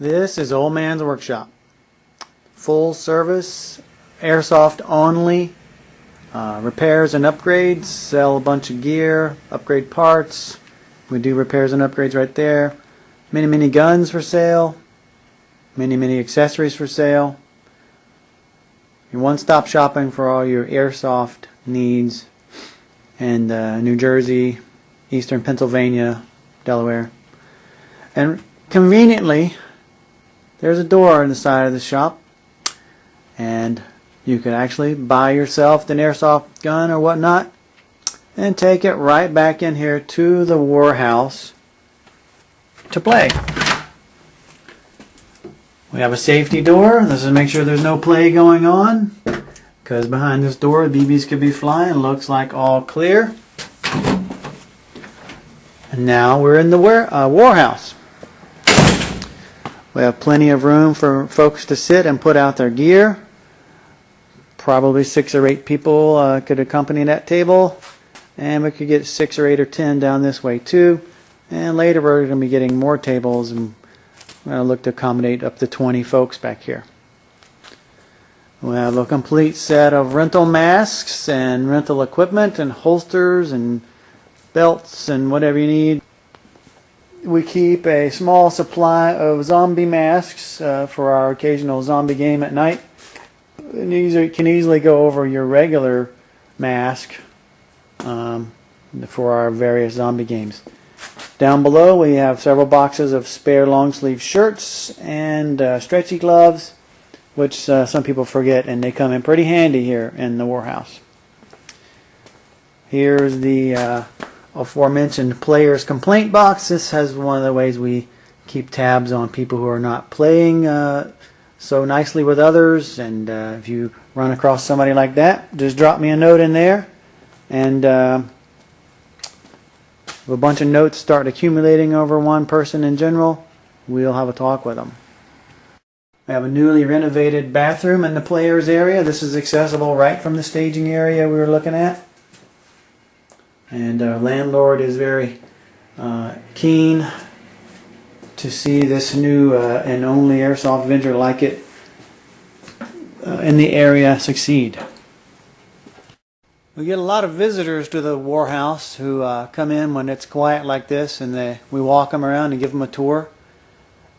This is Old Man's Workshop. Full service, airsoft only, repairs and upgrades, sell a bunch of gear, upgrade parts. We do repairs and upgrades right there. Many guns for sale, many accessories for sale. Your one-stop shopping for all your airsoft needs in New Jersey, Eastern Pennsylvania, Delaware. And conveniently, there's a door on the side of the shop, and you can actually buy yourself an airsoft gun or whatnot and take it right back in here to the WarHouse to play. We have a safety door. This is to make sure there's no play going on, because behind this door BBs could be flying. Looks like all clear. And now we're in the WarHouse. We have plenty of room for folks to sit and put out their gear. Probably 6 or 8 people could accompany that table. And we could get 6 or 8 or 10 down this way too. And later we're going to be getting more tables, and we're going to look to accommodate up to 20 folks back here. We have a complete set of rental masks and rental equipment and holsters and belts and whatever you need. We keep a small supply of zombie masks for our occasional zombie game at night. You can easily go over your regular mask for our various zombie games. Down below we have several boxes of spare long sleeve shirts and stretchy gloves, which some people forget, and they come in pretty handy here in the WarHouse. Here's the aforementioned player's complaint box. This has one of the ways we keep tabs on people who are not playing so nicely with others, and if you run across somebody like that, just drop me a note in there, and if a bunch of notes start accumulating over one person in general, we'll have a talk with them. We have a newly renovated bathroom in the players area. This is accessible right from the staging area we were looking at. And our landlord is very keen to see this new and only airsoft vendor like it in the area succeed. We get a lot of visitors to the WarHouse who come in when it's quiet like this, and we walk them around and give them a tour.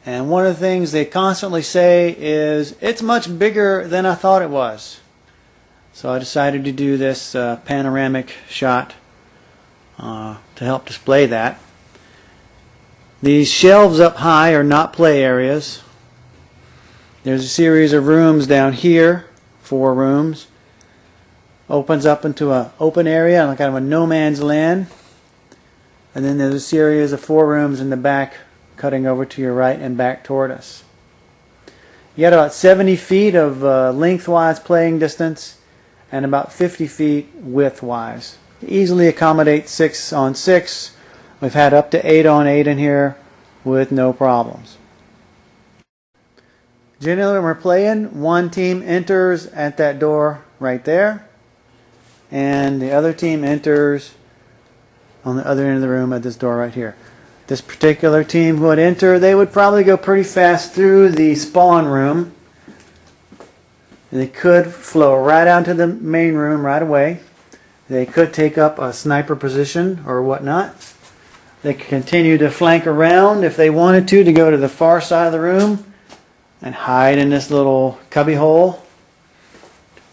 And one of the things they constantly say is, "It's much bigger than I thought it was." So I decided to do this panoramic shot to help display that. These shelves up high are not play areas. There's a series of rooms down here, 4 rooms. Opens up into an open area, kind of a no man's land. And then there's a series of 4 rooms in the back, cutting over to your right and back toward us. You got about 70 feet of lengthwise playing distance and about 50 feet widthwise. Easily accommodate 6 on 6. We've had up to 8 on 8 in here with no problems. Generally when we're playing, one team enters at that door right there, and the other team enters on the other end of the room at this door right here. This particular team would enter, they would probably go pretty fast through the spawn room, and they could flow right out to the main room right away. They could take up a sniper position or whatnot. They could continue to flank around if they wanted to go to the far side of the room and hide in this little cubby hole,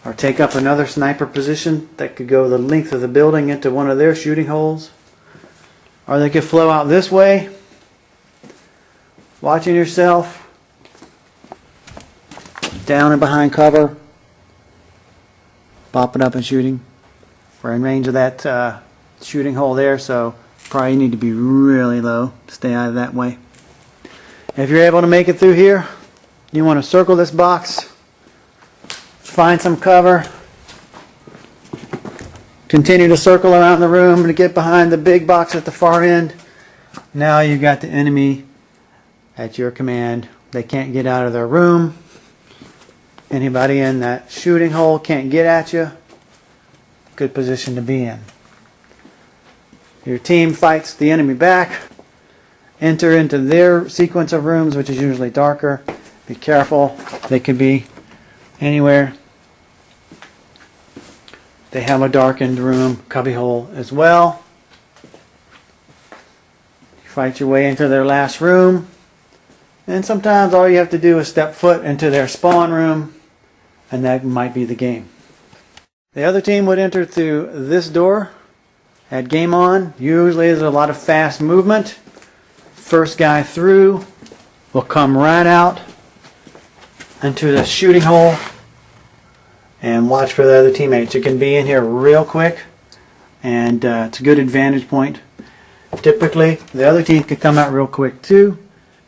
or take up another sniper position that could go the length of the building into one of their shooting holes. Or they could flow out this way, watching yourself, down and behind cover, popping up and shooting. We're in range of that shooting hole there, so probably need to be really low. Stay out of that way. If you're able to make it through here, you want to circle this box, find some cover, continue to circle around the room to get behind the big box at the far end. Now you've got the enemy at your command. They can't get out of their room. Anybody in that shooting hole can't get at you. Good position to be in. Your team fights the enemy back, enter into their sequence of rooms, which is usually darker. Be careful. They could be anywhere. They have a darkened room cubbyhole as well. You fight your way into their last room. And sometimes all you have to do is step foot into their spawn room, and that might be the game. The other team would enter through this door at game on. Usually there's a lot of fast movement. First guy through will come right out into the shooting hole and watch for the other teammates. You can be in here real quick, and it's a good advantage point. Typically the other team can come out real quick too,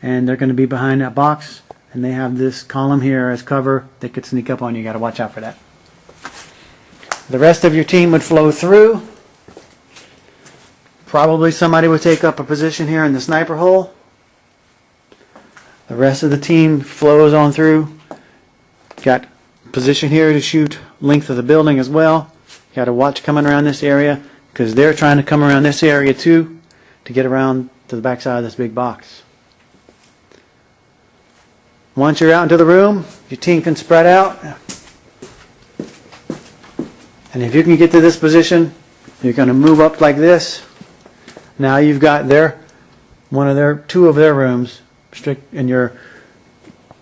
and they're going to be behind that box, and they have this column here as cover. They could sneak up on you. You got to watch out for that. The rest of your team would flow through. Probably somebody would take up a position here in the sniper hole. The rest of the team flows on through. Got position here to shoot length of the building as well. You got to watch coming around this area, because they're trying to come around this area too to get around to the backside of this big box. Once you're out into the room, your team can spread out. And if you can get to this position, you're going to move up like this. Now you've got two of their rooms strict in your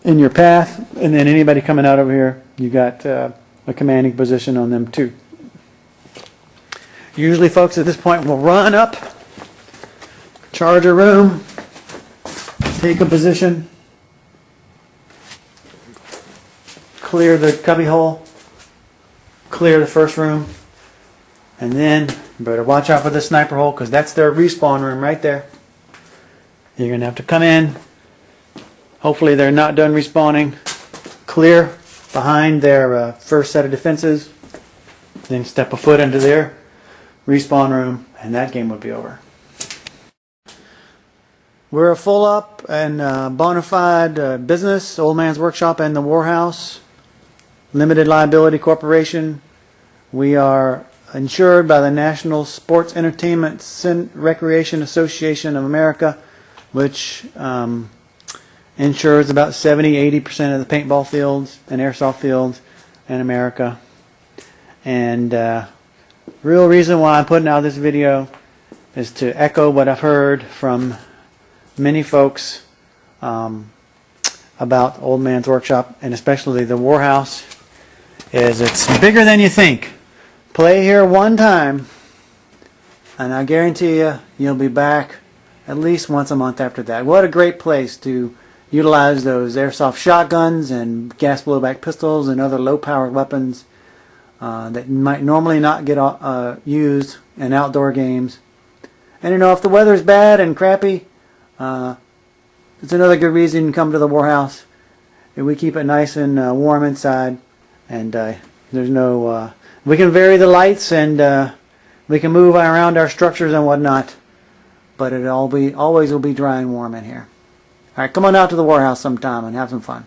path, and then anybody coming out over here, you got a commanding position on them too. Usually folks at this point will run up, charge a room, take a position, clear the cubby hole, clear the first room, and then you better watch out for the sniper hole, because that's their respawn room right there. You're going to have to come in. Hopefully they're not done respawning. Clear behind their first set of defenses. Then step a foot into their respawn room, and that game would be over. We're a full up and bona fide business, Old Man's Workshop and the WarHouse Limited Liability Corporation. We are insured by the National Sports Entertainment Recreation Association of America, which insures about 70-80% of the paintball fields and airsoft fields in America. And real reason why I'm putting out this video is to echo what I've heard from many folks about Old Man's Workshop, and especially the WarHouse, is it's bigger than you think. Play here one time, and I guarantee you, you'll be back at least once a month after that. What a great place to utilize those airsoft shotguns and gas blowback pistols and other low-powered weapons that might normally not get used in outdoor games. And you know, if the weather's bad and crappy, it's another good reason to come to the WarHouse. We keep it nice and warm inside, and there's no we can vary the lights, and we can move around our structures and whatnot, but it always will be dry and warm in here. Alright, come on out to the WarHouse sometime and have some fun.